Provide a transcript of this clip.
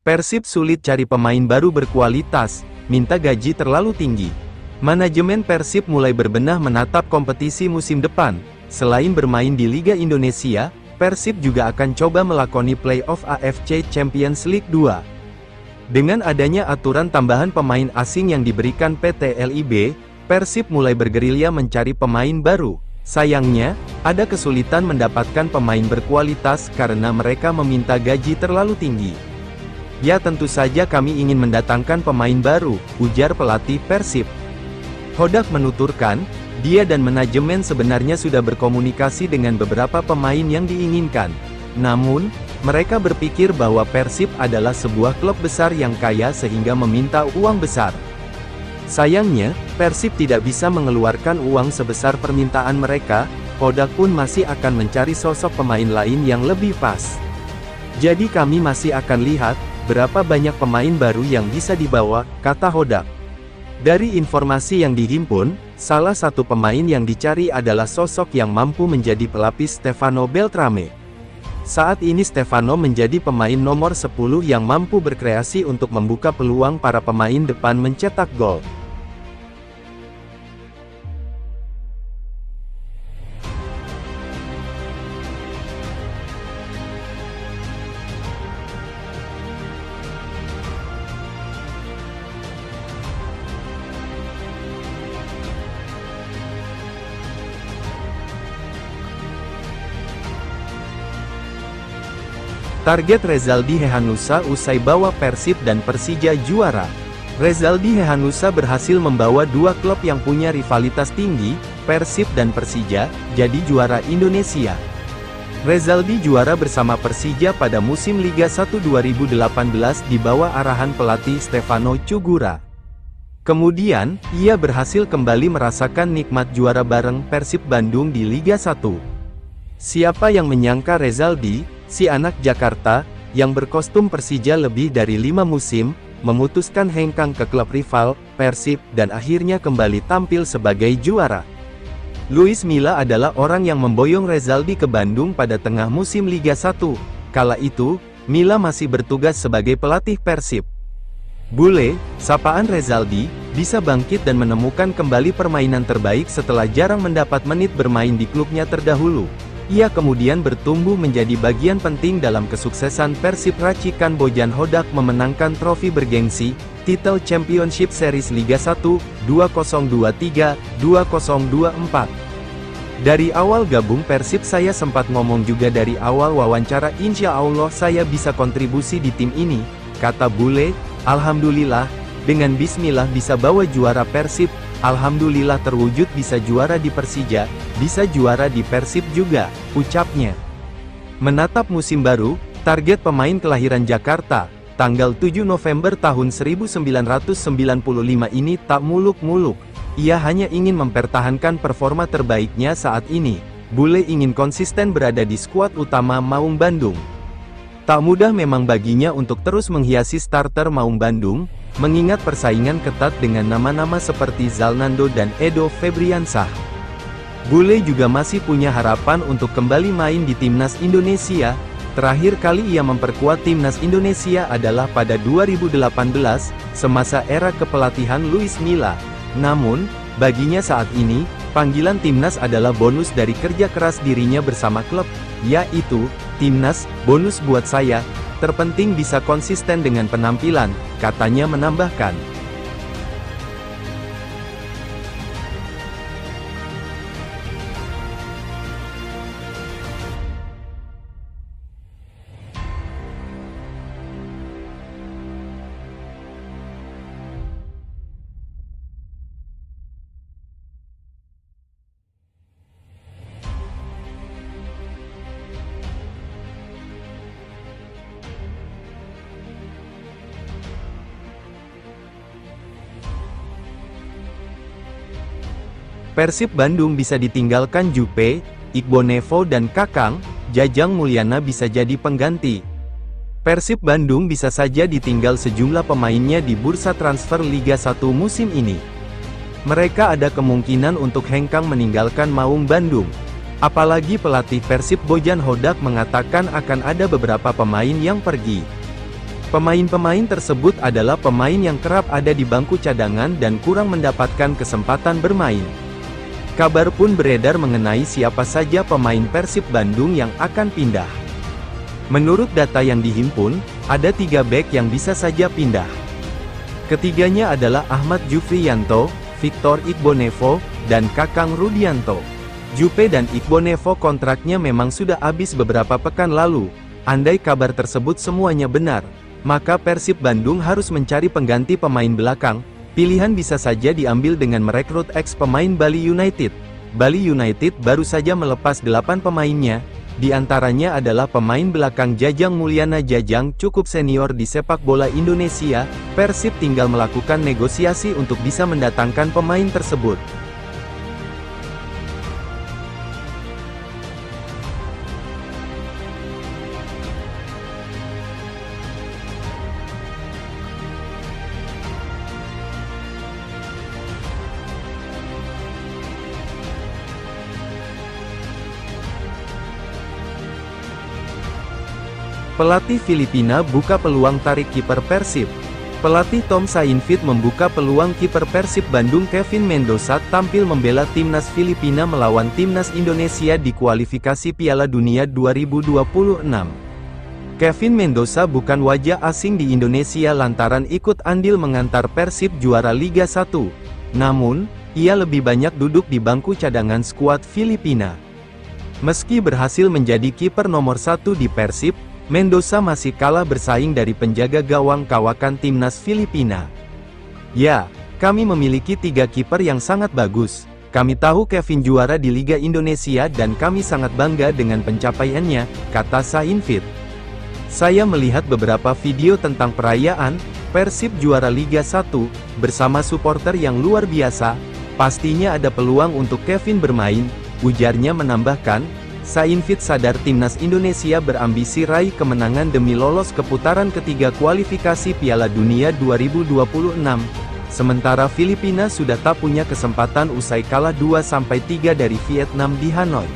Persib sulit cari pemain baru berkualitas, minta gaji terlalu tinggi. Manajemen Persib mulai berbenah menatap kompetisi musim depan. Selain bermain di Liga Indonesia, Persib juga akan coba melakoni playoff AFC Champions League 2. Dengan adanya aturan tambahan pemain asing yang diberikan PT LIB, Persib mulai bergerilya mencari pemain baru. Sayangnya, ada kesulitan mendapatkan pemain berkualitas karena mereka meminta gaji terlalu tinggi. Ya tentu saja kami ingin mendatangkan pemain baru, ujar pelatih Persib. Hodak menuturkan, dia dan manajemen sebenarnya sudah berkomunikasi dengan beberapa pemain yang diinginkan. Namun, mereka berpikir bahwa Persib adalah sebuah klub besar yang kaya sehingga meminta uang besar. Sayangnya, Persib tidak bisa mengeluarkan uang sebesar permintaan mereka. Hodak pun masih akan mencari sosok pemain lain yang lebih pas. Jadi kami masih akan lihat berapa banyak pemain baru yang bisa dibawa, kata Hodak. Dari informasi yang dihimpun, salah satu pemain yang dicari adalah sosok yang mampu menjadi pelapis Stefano Beltrame. Saat ini Stefano menjadi pemain nomor 10 yang mampu berkreasi untuk membuka peluang para pemain depan mencetak gol. Target Rezaldi Hehanussa usai bawa Persib dan Persija juara. Rezaldi Hehanussa berhasil membawa dua klub yang punya rivalitas tinggi, Persib dan Persija, jadi juara Indonesia. Rezaldi juara bersama Persija pada musim Liga 1 2018 di bawah arahan pelatih Stefano Cugura. Kemudian, ia berhasil kembali merasakan nikmat juara bareng Persib Bandung di Liga 1. Siapa yang menyangka Rezaldi, si anak Jakarta, yang berkostum Persija lebih dari 5 musim, memutuskan hengkang ke klub rival, Persib, dan akhirnya kembali tampil sebagai juara. Luis Milla adalah orang yang memboyong Rezaldi ke Bandung pada tengah musim Liga 1. Kala itu, Milla masih bertugas sebagai pelatih Persib. Bule, sapaan Rezaldi, bisa bangkit dan menemukan kembali permainan terbaik setelah jarang mendapat menit bermain di klubnya terdahulu. Ia kemudian bertumbuh menjadi bagian penting dalam kesuksesan Persib racikan Bojan Hodak memenangkan trofi bergengsi, titel Championship Series Liga 1, 2023-2024. Dari awal gabung Persib saya sempat ngomong juga dari awal wawancara insya Allah saya bisa kontribusi di tim ini, kata Bule. Alhamdulillah, dengan bismillah bisa bawa juara Persib. Alhamdulillah terwujud bisa juara di Persija, bisa juara di Persib juga, ucapnya. Menatap musim baru, target pemain kelahiran Jakarta, tanggal 7 November tahun 1995 ini tak muluk-muluk. Ia hanya ingin mempertahankan performa terbaiknya saat ini. Bule ingin konsisten berada di skuad utama Maung Bandung. Tak mudah memang baginya untuk terus menghiasi starter Maung Bandung, mengingat persaingan ketat dengan nama-nama seperti Zalnando dan Edo Febriansah. Bule juga masih punya harapan untuk kembali main di Timnas Indonesia. Terakhir kali ia memperkuat Timnas Indonesia adalah pada 2018, semasa era kepelatihan Luis Milla. Namun, baginya saat ini, panggilan Timnas adalah bonus dari kerja keras dirinya bersama klub, yaitu, Timnas, bonus buat saya, terpenting bisa konsisten dengan penampilan, katanya menambahkan. Persib Bandung bisa ditinggalkan Jupe, Igbonevo dan Kakang, Jajang Mulyana bisa jadi pengganti. Persib Bandung bisa saja ditinggal sejumlah pemainnya di bursa transfer Liga 1 musim ini. Mereka ada kemungkinan untuk hengkang meninggalkan Maung Bandung. Apalagi pelatih Persib Bojan Hodak mengatakan akan ada beberapa pemain yang pergi. Pemain-pemain tersebut adalah pemain yang kerap ada di bangku cadangan dan kurang mendapatkan kesempatan bermain. Kabar pun beredar mengenai siapa saja pemain Persib Bandung yang akan pindah. Menurut data yang dihimpun, ada 3 bek yang bisa saja pindah. Ketiganya adalah Ahmad Jufriyanto, Victor Igbonevo, dan Kakang Rudianto. Jupe dan Igbonevo kontraknya memang sudah habis beberapa pekan lalu. Andai kabar tersebut semuanya benar, maka Persib Bandung harus mencari pengganti pemain belakang. Pilihan bisa saja diambil dengan merekrut ex-pemain Bali United. Bali United baru saja melepas 8 pemainnya, di antaranya adalah pemain belakang Jajang Mulyana. Jajang cukup senior di sepak bola Indonesia. Persib tinggal melakukan negosiasi untuk bisa mendatangkan pemain tersebut. Pelatih Filipina buka peluang tarik kiper Persib. Pelatih Tom Sainfit membuka peluang kiper Persib Bandung Kevin Mendoza tampil membela timnas Filipina melawan timnas Indonesia di kualifikasi Piala Dunia 2026. Kevin Mendoza bukan wajah asing di Indonesia lantaran ikut andil mengantar Persib juara Liga 1. Namun, ia lebih banyak duduk di bangku cadangan skuad Filipina. Meski berhasil menjadi kiper nomor 1 di Persib, Mendoza masih kalah bersaing dari penjaga gawang kawakan timnas Filipina. Ya, kami memiliki 3 kiper yang sangat bagus. Kami tahu Kevin juara di Liga Indonesia dan kami sangat bangga dengan pencapaiannya, kata Sainfit. Saya melihat beberapa video tentang perayaan, Persib juara Liga 1, bersama supporter yang luar biasa. Pastinya ada peluang untuk Kevin bermain, ujarnya menambahkan. Sainfit sadar timnas Indonesia berambisi raih kemenangan demi lolos ke putaran ketiga kualifikasi Piala Dunia 2026. Sementara Filipina sudah tak punya kesempatan usai kalah 2-3 dari Vietnam di Hanoi.